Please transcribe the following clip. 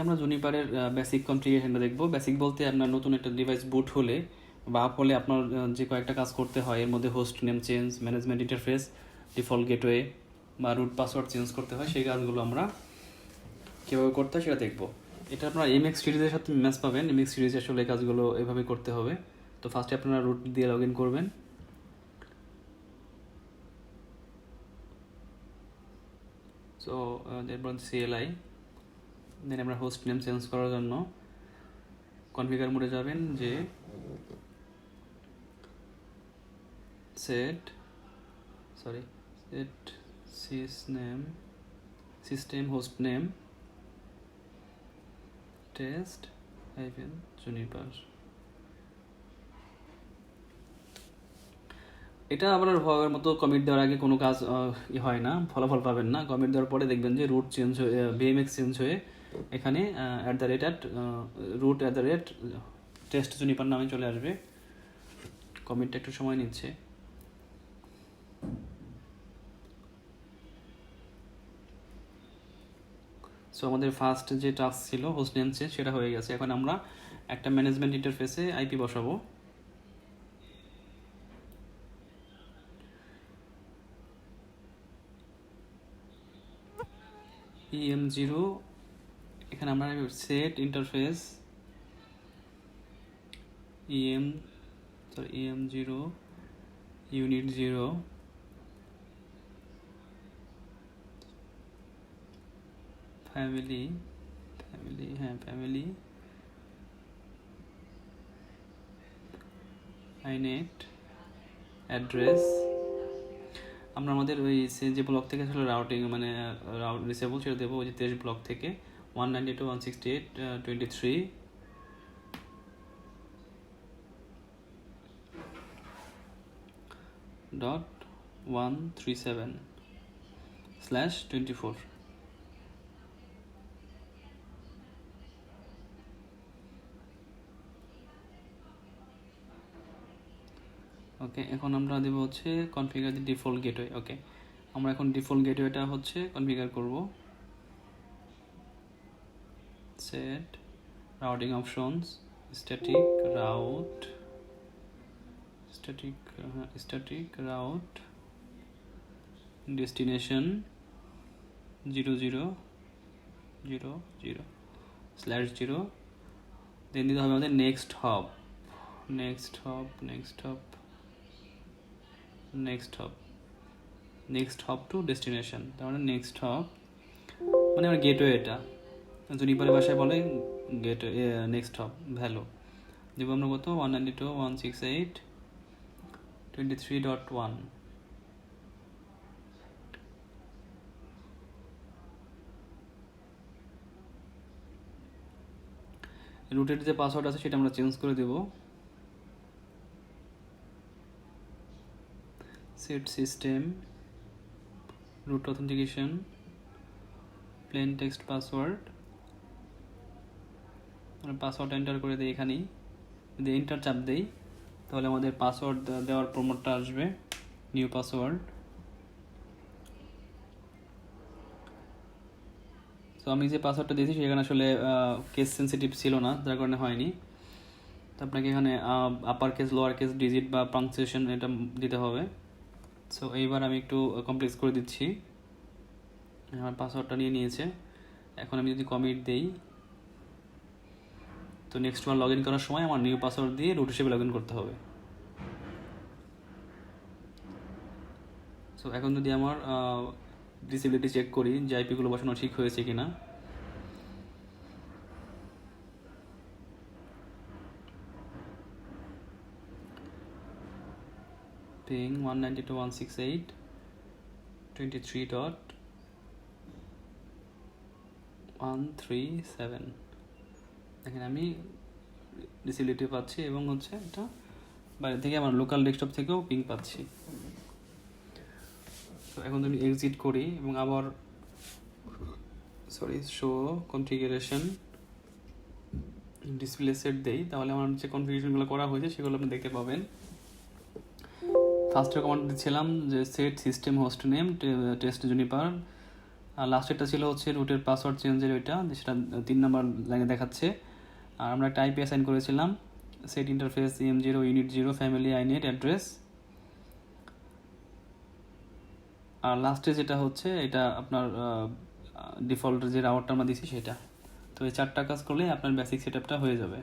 আমরা জুনিপারের বেসিক কনফিগারেশনটা দেখব। বেসিক বলতে আপনার নতুন একটা ডিভাইস বুট হলে বা আপ হলে আপনার যে কয়েকটা কাজ করতে হয়, এর মধ্যে host name change, management interface, default gateway বা রুট পাসওয়ার্ড চেঞ্জ করতে হয়, সেই কাজগুলো আমরা কীভাবে করতে হয় সেটা দেখব। এটা আপনার এমএক্স সিরিজের সাথে ম্যাচ পাবেন। এমএক্স সিরিজে আসলে এই কাজগুলো এভাবে করতে হবে। তো ফার্স্টে আপনারা রুট দিয়ে লগ ইন করবেন। সো এরপর CLI, দেন আমরা হোস্ট নেম চেঞ্জ করার জন্য কনফিগার মোডে যাবেন, যে set system host name test Juniper. এটা আপনার হওয়ার মতো কমিট দেওয়ার আগে কোনো কাজ হয় না, ফলাফল পাবেন না। কমিট দেওয়ার পরে দেখবেন যে রুট চেঞ্জ হয়ে ভিএমএক্স চেঞ্জ হয়ে এখানে @root@ টেস্ট জুনিপার নামে চলে আসবে। কমিটটা একটু সময় নিচ্ছে। সো আমাদের ফার্স্ট যে টাস্ক ছিল হোস্ট নেম চেঞ্জ, সেটা হয়ে গেছে। এখন আমরা একটা ম্যানেজমেন্ট ইন্টারফেসে আইপি বসাবো। EM0, এখানে আমরা set interface EM0 unit 0 family inet address. আমরা আমাদের ওই যে ব্লক থেকে আসলে রাউটিং মানে ডিসেবল সেটা দেবো, ওই যে 23 ব্লক থেকে 192.168.137/24। ওকে, এখন আমরা দেব হচ্ছে কনফিগার দি ডিফল্ট গেটওয়ে। ওকে, আমরা এখন ডিফল্ট গেটওয়েটা হচ্ছে কনফিগার করব। Set routing options, static route destination 0000/0। দেন দিতে হবে আমাদের নেক্সট হপ টু ডেস্টিনেশন। তার মানে নেক্সট হপ মানে আমার গেটওয়ে, এটা জুনিপারের ভাষায় বলে গেটওয়ে নেক্সট হপ। ভ্যালু দেবো আমরা কত 192.168.23.1। রুটের যে পাসওয়ার্ড আছে সেটা আমরা চেঞ্জ করে দেব। Set system root authentication plain text password, আমরা পাসওয়ার্ড এন্টার করে দিই। এখানেই যদি এন্টার চাপ দেই তাহলে আমাদের পাসওয়ার্ড দেওয়ার প্রম্পটটা আসবে, নিউ পাসওয়ার্ড। তো আমি যে পাসওয়ার্ডটা দিয়েছি সেখানে আসলে কেস সেন্সিটিভ ছিল না, যার কারণে হয়নি। তো আপনাকে এখানে upper case, lower case, digit বা পাংচুয়েশন এটা দিতে হবে। সো এইবার আমি একটু কমপ্লেক্স করে দিচ্ছি। আমার পাসওয়ার্ডটা নিয়ে নিয়েছে। এখন আমি যদি কমিট দেই তো নেক্সট বার লগ ইন করার সময় আমার নিউ পাসওয়ার্ড দিয়ে রুট হিসেবে লগ ইন করতে হবে। সো এখন যদি আমার ডিসেবিলিটি চেক করি যে আইপিগুলো বসানো ঠিক হয়েছে কিনা, পিং 192.168.23.137। দেখেন আমি ডিসেবিলিটি পাচ্ছি এবং হচ্ছে এটা বাইরে থেকে আমার লোকাল ডেস্কটপ থেকেও পিং পাচ্ছি। তো এখন যদি এক্সিট করি এবং আবার শো কনফিগারেশন ডিসপ্লে সেট দেই, তাহলে আমার যে কনফিগারেশনগুলো করা হয়েছে সেগুলো আপনি দেখতে পাবেন। ফার্স্টে কমান্ড দিচ্ছিলাম যে set system host name test Juniper আর লাস্টেরটা ছিল হচ্ছে রুটের পাসওয়ার্ড চেঞ্জের ওইটা, সেটা 3 নাম্বার লাইনে দেখাচ্ছে। আর আমরা একটা আইপি অ্যাসাইন করেছিলাম, set interface EM0 unit 0 family inet address. আর লাস্টে যেটা হচ্ছে এটা আপনার ডিফল্ট যে রাউটারটা আমরা দিছি সেটা। তো এই 4টা কাজ করলে আপনার বেসিক সেটআপটা হয়ে যাবে।